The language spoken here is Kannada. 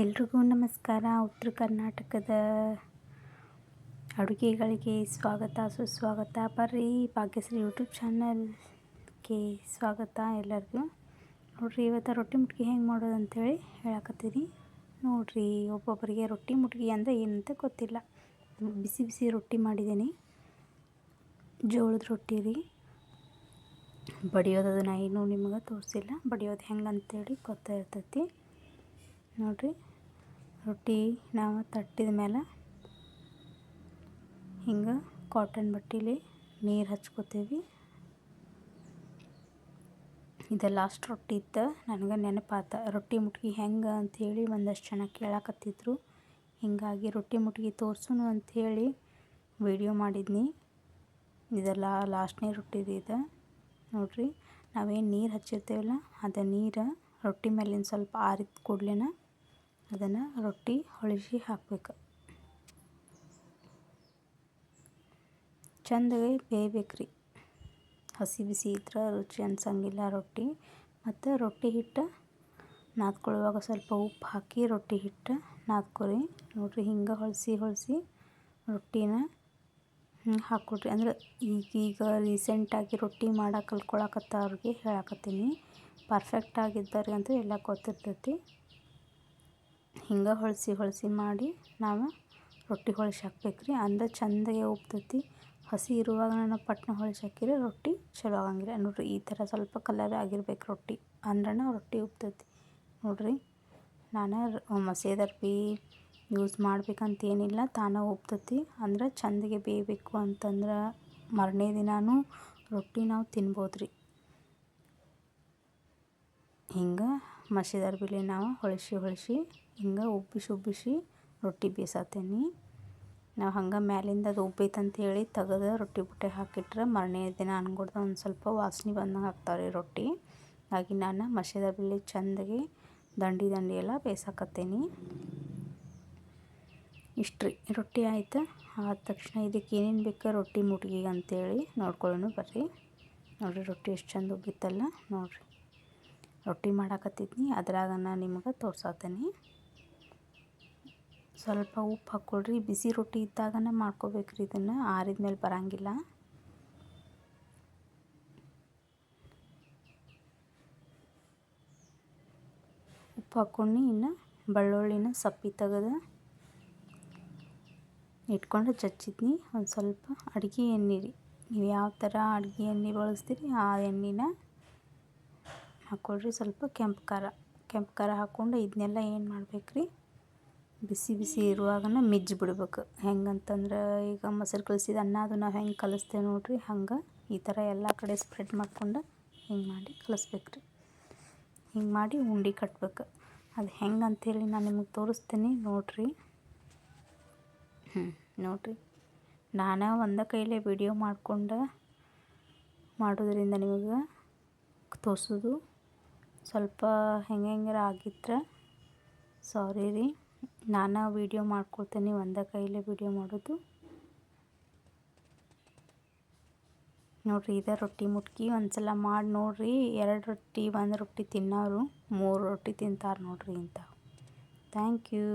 ಎಲ್ರಿಗೂ ನಮಸ್ಕಾರ. ಉತ್ತರ ಕರ್ನಾಟಕದ ಅಡುಗೆಗಳಿಗೆ ಸ್ವಾಗತ ಸುಸ್ವಾಗತ. ಬರ್ರಿ ಭಾಗ್ಯಶ್ರೀ ಯೂಟ್ಯೂಬ್ ಚಾನಲ್ಗೆ ಸ್ವಾಗತ ಎಲ್ಲರಿಗೂ. ನೋಡಿರಿ, ಇವತ್ತು ರೊಟ್ಟಿ ಮುಟ್ಗಿ ಹೆಂಗೆ ಮಾಡೋದು ಅಂಥೇಳಿ ಹೇಳಕತ್ತೀನಿ. ನೋಡಿರಿ, ಒಬ್ಬೊಬ್ಬರಿಗೆ ರೊಟ್ಟಿ ಮುಟ್ಗಿ ಅಂದರೆ ಏನಂತ ಗೊತ್ತಿಲ್ಲ. ಬಿಸಿ ಬಿಸಿ ರೊಟ್ಟಿ ಮಾಡಿದ್ದೀನಿ, ಜೋಳದ ರೊಟ್ಟಿ ರೀ. ಬಡಿಯೋದು ನಾ ಇನ್ನೂ ನಿಮಗೆ ತೋರಿಸಿಲ್ಲ. ಬಡಿಯೋದು ಹೆಂಗೆ ಅಂತೇಳಿ ಗೊತ್ತಾಗ್ತೈತಿ. ನೋಡಿರಿ, ರೊಟ್ಟಿ ನಾವು ತಟ್ಟಿದ ಮೇಲೆ ಹಿಂಗೆ ಕಾಟನ್ ಬಟ್ಟೆಲಿ ನೀರು ಹಚ್ಕೋತೀವಿ. ಇದು ಲಾಸ್ಟ್ ರೊಟ್ಟಿ ಇತ್ತು, ನನಗೆ ನೆನಪಾತ ರೊಟ್ಟಿ ಮುಟ್ಗಿ ಹೆಂಗೆ ಅಂಥೇಳಿ ಒಂದಷ್ಟು ಜನ ಕೇಳಕತ್ತಿದ್ರು. ಹೀಗಾಗಿ ರೊಟ್ಟಿ ಮುಟ್ಗಿ ತೋರಿಸೋಣ ಅಂಥೇಳಿ ವಿಡಿಯೋ ಮಾಡಿದ್ನಿ. ಇದೆಲ್ಲ ಲಾಸ್ಟ್ನೇ ರೊಟ್ಟಿ ಇದು. ನೋಡಿರಿ, ನಾವೇನು ನೀರು ಹಚ್ಚಿರ್ತೀವಲ್ಲ, ಅದು ನೀರು ರೊಟ್ಟಿ ಮೇಲಿನ ಸ್ವಲ್ಪ ಆರಿದ ಕೂಡಲೇ ಅದನ್ನು ರೊಟ್ಟಿ ಹೊಳಿಸಿ ಹಾಕಬೇಕು. ಚೆಂದಾಗಿ ಬೇಯಬೇಕ್ರಿ. ಹಸಿ ಬಿಸಿ ಇದ್ರೆ ರುಚಿ ಅನ್ಸಂಗಿಲ್ಲ ರೊಟ್ಟಿ. ಮತ್ತು ರೊಟ್ಟಿ ಹಿಟ್ಟು ನಾದ್ಕೊಳ್ಳುವಾಗ ಸ್ವಲ್ಪ ಉಪ್ಪು ಹಾಕಿ ರೊಟ್ಟಿ ಹಿಟ್ಟು ನಾದ್ಕೊರಿ. ನೋಡಿರಿ, ಹಿಂಗೆ ಹೊಳಿಸಿ ರೊಟ್ಟಿನ ಹಾಕ್ಕೊಡ್ರಿ. ಅಂದ್ರೆ ಈಗ ರೀಸೆಂಟಾಗಿ ರೊಟ್ಟಿ ಮಾಡೋಕೆ ಕಲ್ತ್ಕೊಳಕತ್ತವ್ರಿಗೆ ಹೇಳಕತ್ತೀನಿ. ಪರ್ಫೆಕ್ಟಾಗಿದ್ದವ್ರಿಗಂತೂ ಎಲ್ಲ ಗೊತ್ತಿರ್ತೈತಿ. ಹಿಂಗೆ ಹೊಳಿಸಿ ಮಾಡಿ ನಾವು ರೊಟ್ಟಿ ಹೊಳಿಸಿ ಹಾಕ್ಬೇಕ್ರಿ. ಅಂದ್ರೆ ಚೆಂದಾಗೆ ಉಬ್ತೈತಿ. ಹಸಿ ಇರುವಾಗ ನಾವು ಪಟ್ನ ಹೊಳಿಸಿ ಹಾಕಿದ್ರೆ ರೊಟ್ಟಿ ಚಲೋ ಆಗಂಗಿಲ್ಲ. ನೋಡಿರಿ, ಈ ಥರ ಸ್ವಲ್ಪ ಕಲರ್ ಆಗಿರ್ಬೇಕು ರೊಟ್ಟಿ, ಅಂದ್ರೆ ರೊಟ್ಟಿ ಉಬ್ತೈತಿ. ನೋಡಿರಿ, ನಾನು ಮಸೇದರ್ಬಿ ಯೂಸ್ ಮಾಡ್ಬೇಕಂತ ಏನಿಲ್ಲ, ತಾನೇ ಉಬ್ತೈತಿ. ಅಂದ್ರೆ ಚೆಂದಾಗೆ ಬೇಯಬೇಕು ಅಂತಂದ್ರೆ ಮರನೇ ದಿನಾನೂ ರೊಟ್ಟಿ ನಾವು ತಿನ್ಬೋದ್ರಿ. ಹಿಂಗೆ ಮಸೇದರ್ಬಿಲಿ ನಾವು ಹೊಳಿಸಿ ಹಿಂಗೆ ಉಬ್ಬಿಸಿ ರೊಟ್ಟಿ ಬೇಯಿಸತ್ತೀನಿ. ನಾವು ಹಂಗೆ ಮ್ಯಾಲಿಂದ ಅದು ಉಬ್ಬೈತಂತ ಹೇಳಿ ತೆಗೆದು ರೊಟ್ಟಿ ಬುಟ್ಟೆ ಹಾಕಿಟ್ರೆ ಮರನೇ ದಿನ ಅನ್ಕೊಡ್ದು ಒಂದು ಸ್ವಲ್ಪ ವಾಸನೆ ಬಂದಂಗೆ ಆಗ್ತಾವ್ರಿ ರೊಟ್ಟಿ. ಹಾಗೆ ನಾನು ಮಸೇದರ್ಬಿಲಿ ಚೆಂದಾಗಿ ದಂಡಿ ಎಲ್ಲ ಬೇಯಿಸಾಕತ್ತೀನಿ. ಇಷ್ಟ್ರಿ, ರೊಟ್ಟಿ ಆಯ್ತು. ಆದ ತಕ್ಷಣ ಇದಕ್ಕೆ ಏನೇನು ಬೇಕು ರೊಟ್ಟಿ ಮುಟ್ಗಿಗೆ ಅಂತೇಳಿ ನೋಡ್ಕೊಳ್ಳೋಣ ಬರ್ರಿ. ನೋಡಿರಿ, ರೊಟ್ಟಿ ಎಷ್ಟು ಚೆಂದ ಉಬ್ಬಿತ್ತಲ್ಲ. ನೋಡಿರಿ, ರೊಟ್ಟಿ ಮಾಡಾಕತ್ತಿದ್ನಿ, ಅದ್ರಾಗ ನಾನು ನಿಮಗೆ ತೋರ್ಸಾತೀನಿ. ಸ್ವಲ್ಪ ಉಪ್ಪು ಹಾಕ್ಕೊಳ್ರಿ. ಬಿಸಿ ರೊಟ್ಟಿ ಇದ್ದಾಗನೇ ಮಾಡ್ಕೋಬೇಕ್ರಿ, ಇದನ್ನು ಆರಿದ ಮೇಲೆ ಬರಂಗಿಲ್ಲ. ಉಪ್ಪು ಹಾಕ್ಕೊಂಡು ಇನ್ನು ಬೆಳ್ಳುಳ್ಳಿನ ಸಪ್ಪೆ ತೆಗೆದು ಇಟ್ಕೊಂಡು ಜಜ್ಜಿದ್ನಿ. ಒಂದು ಸ್ವಲ್ಪ ಅಡುಗೆ ಎಣ್ಣೆ ರೀ, ನೀವು ಯಾವ ಥರ ಅಡುಗೆ ಎಣ್ಣೆ ಬಳಸ್ತೀರಿ ಆ ಎಣ್ಣೆನ ಹಾಕ್ಕೊಳ್ರಿ. ಸ್ವಲ್ಪ ಕೆಂಪು ಖಾರ ಹಾಕ್ಕೊಂಡು ಇದನ್ನೆಲ್ಲ ಏನು ಮಾಡ್ಬೇಕ್ರಿ, ಬಿಸಿ ಇರುವಾಗನ ಮಿಜ್ಜಿ ಬಿಡ್ಬೇಕು. ಹೆಂಗಂತಂದ್ರೆ ಈಗ ಮೊಸರು ಕಲಸಿದ ಅನ್ನ ಅದು ನಾವು ಹೆಂಗೆ ಕಲಿಸ್ತೇವೆ ನೋಡಿರಿ, ಹಂಗೆ ಈ ಥರ ಎಲ್ಲ ಕಡೆ ಸ್ಪ್ರೆಡ್ ಮಾಡ್ಕೊಂಡು ಹಿಂಗೆ ಮಾಡಿ ಕಲಿಸ್ಬೇಕ್ರಿ. ಹಿಂಗೆ ಮಾಡಿ ಉಂಡೆ ಕಟ್ಬೇಕು. ಅದು ಹೆಂಗೆ ಅಂಥೇಳಿ ನಾನು ನಿಮಗೆ ತೋರಿಸ್ತೀನಿ. ನೋಡಿರಿ, ನೋಡಿರಿ, ನಾನು ಒಂದೇ ಕೈಲೇ ವಿಡಿಯೋ ಮಾಡ್ಕೊಂಡು ಮಾಡೋದ್ರಿಂದ ನಿಮಗೆ ತೋರಿಸೋದು ಸ್ವಲ್ಪ ಹೆಂಗಾರ ಆಗಿದ್ರೆ ಸಾರಿ ರೀ. ನಾನು ವಿಡಿಯೋ ಮಾಡ್ಕೊಳ್ತೀನಿ, ಒಂದೇ ಕೈಲೇ ವಿಡಿಯೋ ಮಾಡೋದು. ನೋಡಿರಿ, ಇದೇ ರೊಟ್ಟಿ ಮುಟ್ಗಿ. ಒಂದು ಸಲ ಮಾಡಿ ನೋಡಿರಿ. 2 ರೊಟ್ಟಿ 1 ರೊಟ್ಟಿ ತಿನ್ನೋರು 3 ರೊಟ್ಟಿ ತಿಂತಾರೆ ನೋಡಿರಿ ಇಂಥವು. Thank you.